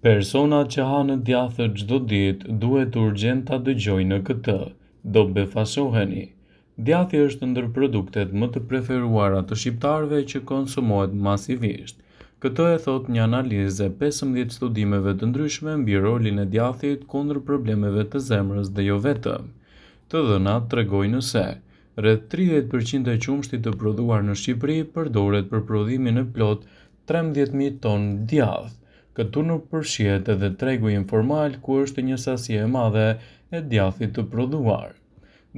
Personat që hanë djathë çdo ditë duhet urgjent ta dëgjojnë këtë. Do befasoheni. Djathi është ndër produktet më të preferuara të shqiptarëve që konsumohet masivisht. Këtë e thot një analizë e 15 studimeve të ndryshme mbi rolin e djathit kundër problemeve të zemrës dhe jo vetëm. Të dhënat tregojnë se rreth 30% e qumshtit të prodhuar në Shqipëri përdoret për prodhimin e plot 13.000 tonë djath. Këtu nuk përfshihet edhe tregu informal ku është një sasi e madhe e djathit të prodhuar.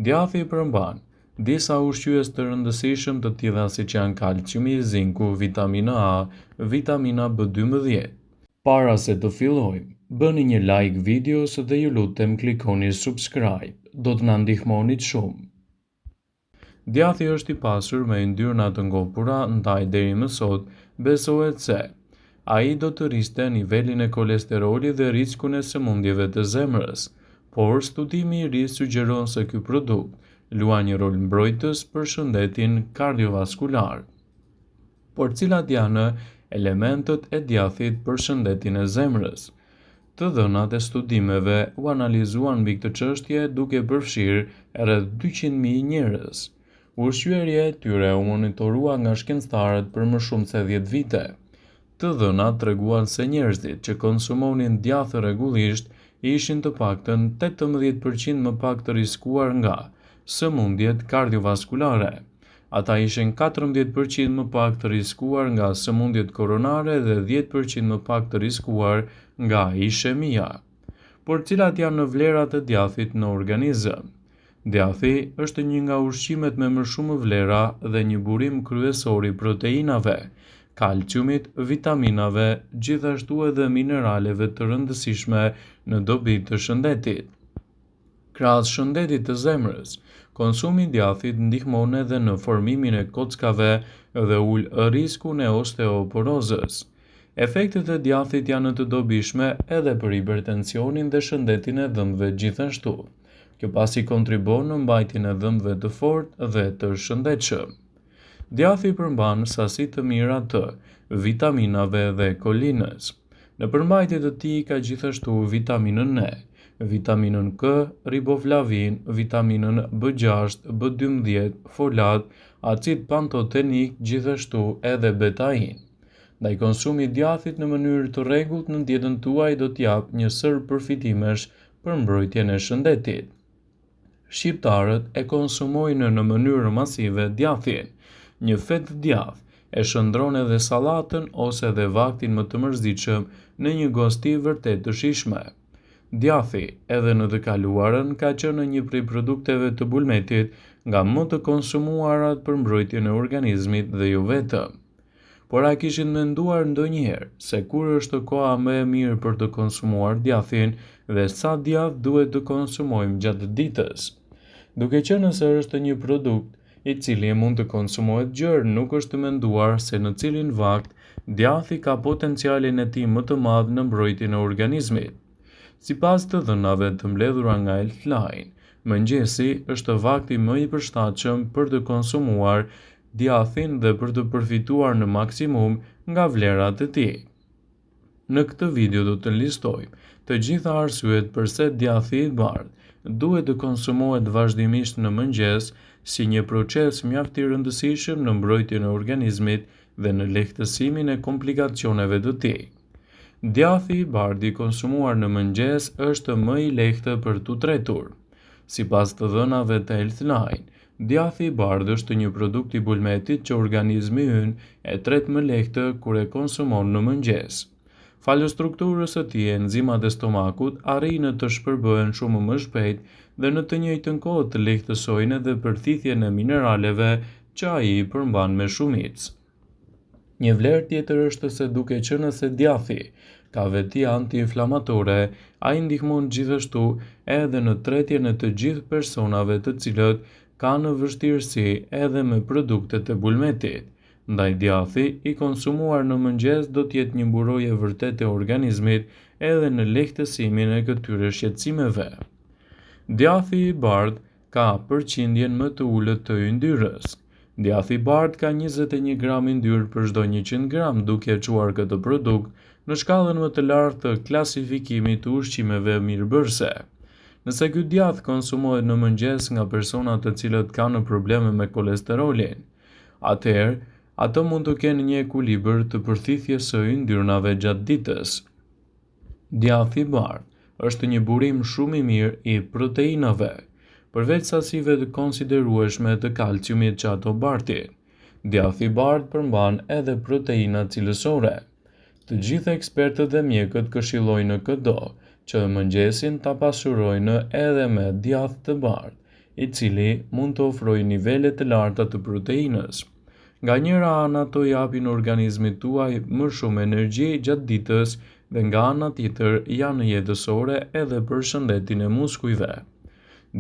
Djathi përmban disa ushqyes të rëndësishëm të tilla siç janë kalciumi, zinku, vitamina A, vitamina B12. Para se të fillojmë, bëni një like videos dhe ju lutem klikoni subscribe, do të na ndihmonit shumë. Djathi është i pasur me yndyrna të ngopura, ndaj deri më sot besohet se ai do të rriste nivelin e kolesterolit dhe riskun e sëmundjeve të zemrës, por studimi i ri sugjeron se ky produkt luan një rol mbrojtës për shëndetin kardiovaskular. Por cilat janë elementët e djathit për shëndetin e zemrës? Të dhënat e studimeve u analizuan mbi këtë çështje duke përfshirë rreth 200.000 njerëz. Ushqyerja e tyre u monitorua nga shkencëtarët për më shumë se 10 vite. Të dhënat treguan se njerëzit që konsumonin djathë rregullisht ishin të paktën 18% më pak të rrezikuar nga sëmundjet kardiovaskulare. Ata ishin 14% më pak të rrezikuar nga sëmundjet koronare dhe 10% më pak të rrezikuar nga ishemia. Por cilat janë vlerat e djathit në organizëm? Djathi është një nga ushqimet me më shumë vlera dhe një burim kryesor i proteinave, kalciumit, vitaminave, gjithashtu edhe mineraleve të rëndësishme në dobi të shëndetit. Krahas shëndetit të zemrës, konsumi i djathit ndihmon edhe në formimin e kockave dhe ul riskun e osteoporozës. Efektet e djathit janë të dobishme edhe për hipertensionin dhe shëndetin e dhëmbëve gjithashtu. Kjo pasi kontribon në mbajtjen e dhëmbëve të fortë dhe të shëndetshëm. Djathi përmban sasi të mira të vitaminave dhe kolinës. Në përmbajtje të tij ka gjithashtu vitaminën E, vitaminën K, riboflavin, vitaminën B6, B12, folat, acid pantotenik, gjithashtu edhe betain. Ndaj konsumi i djathit në mënyrë të rregullt në dietën tuaj do t'jap një sër përfitimesh për mbrojtjen e shëndetit. Shqiptarët e konsumojnë në mënyrë masive djathin. Një fet djath e shndron edhe sallatën ose edhe vaktin më të mërzitshëm në një gosti vërtet të shijshme. Djathi, edhe në të kaluarën, ka qenë një prej produkteve të bulmetit nga më të konsumuarat për mbrojtjen e organizmit dhe jo vetëm. Por a kishin menduar ndonjëherë se kur është koha më e mirë për të konsumuar djathin dhe sa djath duhet të konsumojmë gjatë ditës? Duke qenë se është një produkt i cili mund të konsumohet gjerë, nuk është menduar se në cilin vakt djathi ka potencialin e tij më të madh në mbrojtjen e organizmit. Sipas të dhënave të mbledhura nga Healthline, mëngjesi është vakti më i përshtatshëm për të konsumuar djathin dhe për të përfituar në maksimum nga vlerat e tij. Në këtë video do të listojmë të gjitha arsyet pse djathi i bardhë duhet të konsumohet vazhdimisht në mëngjes si një proces mjaft i rëndësishëm në mbrojtjen e organizmit dhe në lehtësimin e komplikacioneve të tij. Djathi i bardhë i konsumuar në mëngjes është më i lehtë për t'u tretur. Sipas të dhënave të Healthline, djathi i bardhë është një produkt i bulmetit që organizmi ynë e tret më lehtë kur e konsumon në mëngjes. Falë strukturës së tij, enzimat e stomakut arrijnë të shpërbëhen shumë më shpejt dhe në të njëjtën kohë të lehtësojnë edhe përthithjen e mineraleve që ai i përmban me shumicë. Një vlerë tjetër është se duke qenë se djathi ka veti antiinflamatore, ai ndihmon gjithashtu edhe në tretjen e të gjithë personave të cilët kanë vështirësi edhe me produktet e bulmetit. Ndaj djathi i konsumuar në mëngjes do t'jetë një mburojë vërtet e organizmit edhe në lehtësimin e këtyre shqetësimeve. Djathi i bardhë ka përqindjen më të ulët të yndyrës. Djathi i bardhë ka 21 gram yndyrë për çdo 100 gram, duke çuar këtë produkt në shkallën më të lartë të klasifikimit të ushqimeve mirëbërëse. Nëse ky djath konsumohet në mëngjes nga persona të cilët kanë probleme me kolesterolin, atëherë ato mund të kenë një ekuilibër të përthithjes së yndyrnave gjatë ditës. Djathi i bardhë është një burim shumë i mirë i proteinave, përveç sasive të konsiderueshme të kalciumit që ato bartin. Djathi i bardhë përmban edhe proteina cilësore. Të gjithë ekspertët dhe mjekët këshillojnë në këdo që mëngjesin ta pasurojnë edhe me djath të bardhë, i cili mund të ofrojë nivele të larta të proteinës. Nga njëra anë ato japin organizmit tuaj më shumë energji gjatë ditës dhe nga ana tjetër janë jetësore edhe për shëndetin e muskujve.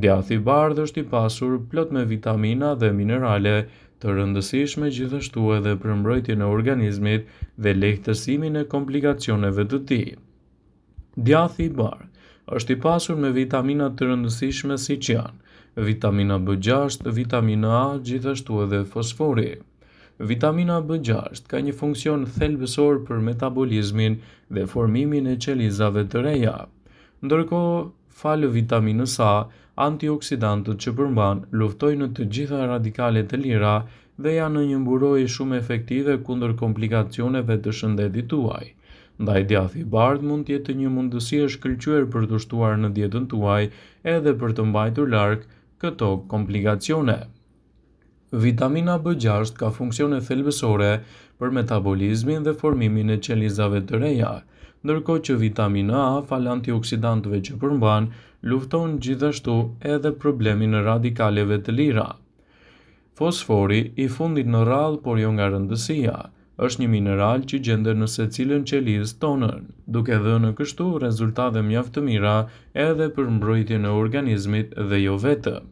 Djathi i bardhë është i pasur plot me vitamina dhe minerale të rëndësishme gjithashtu edhe për mbrojtjen e organizmit dhe lehtësimin e komplikacioneve të tij. Djathi i bardhë është i pasur me vitamina të rëndësishme siç janë vitamina B6, vitamina A, gjithashtu edhe fosfori. Vitamina B6 ka një funksion thelbësor për metabolizmin dhe formimin e qelizave të reja, ndërkohë falë vitaminës A, antioksidantët që përmban luftojnë të gjitha radikalet e lira dhe janë një mburojë shumë efektive kundër komplikacioneve të shëndetit tuaj. Ndaj djathi i bardhë mund të jetë një mundësi e shkëlqyer për të shtuar në dietën tuaj edhe për të mbajtur larg këto komplikacione. Vitamina B6 ka funksione thelbësore për metabolizmin dhe formimin e qelizave të reja, ndërkohë që vitamina A, falë antioksidantëve që përmban, lufton gjithashtu edhe problemin e radikaleve të lira. Fosfori, i fundit në radhë por jo nga rëndësia, është një mineral që gjendet në secilën qelizë tonën, duke dhënë kështu rezultate mjaft të mira edhe për mbrojtjen e organizmit dhe jo vetëm.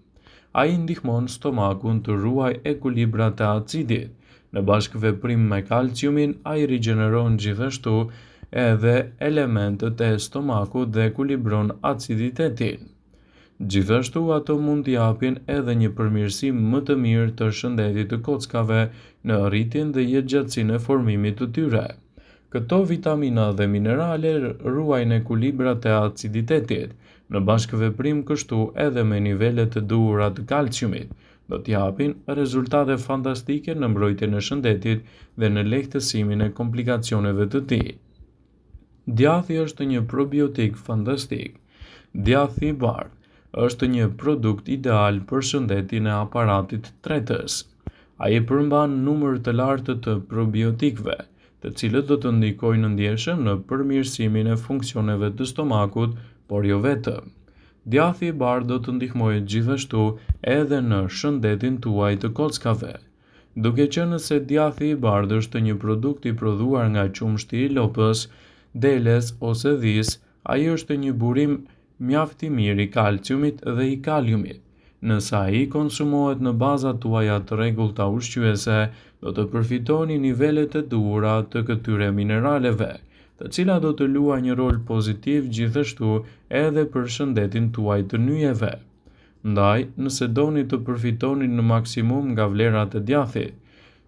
Ai ndihmon stomakun të ruaj ekuilibrat e acidit. Në bashkëveprim me kalciumin, ai rigjeneron gjithashtu edhe elementët e stomakut dhe ekuilibron aciditetin. Gjithashtu ato mund t'i japin edhe një përmirësim më të mirë të shëndetit të kockave në rritjen dhe jetëgjatësinë e formimit të tyre. Këto vitamina dhe minerale ruajnë ekuilibrat e aciditetit, në bashkëveprim kështu edhe me nivelet të duhura të kalciumit, do t'japin rezultate fantastike në mbrojtjen e shëndetit dhe në lehtësimin e komplikacioneve të tij. Djathi është një probiotik fantastik. Djathi i bardhë është një produkt ideal për shëndetin e aparatit tretës. Ai përmban numër të lartë të probiotikëve, të cilët do të ndikojnë ndjeshëm në përmirësimin e funksioneve të stomakut, por jo vetëm. Djathi i bardhë do të ndihmojë gjithashtu edhe në shëndetin tuaj të kockave. Duke qenë se djathi i bardhë është një produkt i prodhuar nga qumshti i lopës, deles ose dhis, ai është një burim mjaft i mirë i kalciumit dhe i kaliumit. Nëse ai konsumohet në bazat tuaja të rregullta ushqyese, do të përfitoni nivelet e duhura të këtyre mineraleve, të cilat do të luajë një rol pozitiv gjithashtu edhe për shëndetin tuaj të nyjeve. Ndaj, nëse doni të përfitoni në maksimum nga vlerat e djathit,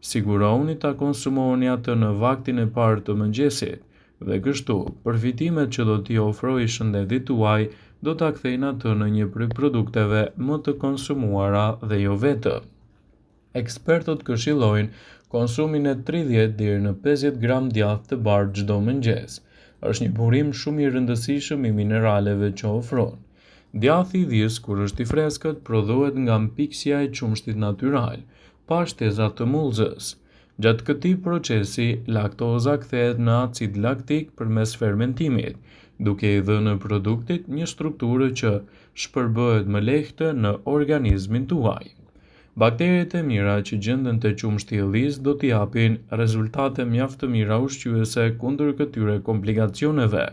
sigurohuni ta konsumoni atë në vaktin e parë të mëngjesit, dhe kështu, përfitimet që do t'i ofrojë shëndetit tuaj do ta kthejnë atë në një prej produkteve më të konsumuara dhe jo vetëm. Ekspertët këshillojnë konsumin e 30 deri në 50 gram djath të bardhë çdo mëngjes. Është një burim shumë i rëndësishëm i mineraleve që ofron. Djathi i dhis, kur është i freskët, prodhohet nga mpiksja e qumshtit natyral, pa shteza të mullëzës. Gjatë këtij procesi, laktoza kthehet në acid laktik përmes fermentimit, duke i dhënë produktit një strukturë që shpërbëhet më lehtë në organizmin tuaj. Bakteret e mira që gjenden te qumshti i dhis do t'i japin rezultate mjaft të mira ushqyese kundër këtyre komplikacioneve.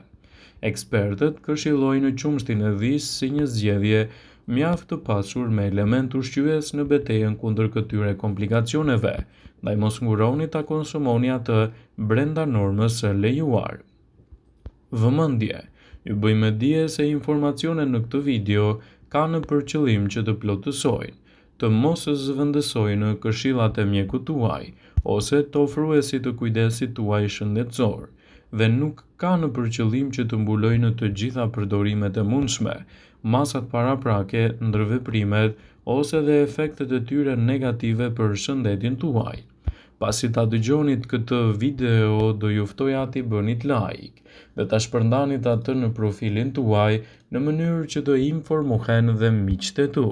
Ekspertët këshillojnë qumshtin e dhis si një zgjedhje mjaft të pasur me element ushqyes në betejën kundër këtyre komplikacioneve, ndaj mos nguroni ta konsumoni atë brenda normës së lejuar. Vëmendje, ju bëjmë dije se informacionet në këtë video kanë për qëllim që të plotësojnë, të mos zëvendësojnë këshillat e mjekut tuaj, ose të ofruesit të kujdesit tuaj shëndetësor. dhe nuk ka në përqëllim që të mbulojë në të gjitha përdorimet e mundshme, masat paraprake, ndërveprimet ose dhe efektet e tyre negative për shëndetin tuaj. Pasi ta dëgjonit këtë video, do ju ftoja t'i bënit like dhe ta shpërndanit atë në profilin tuaj në mënyrë që të informohen dhe miqtë e tu.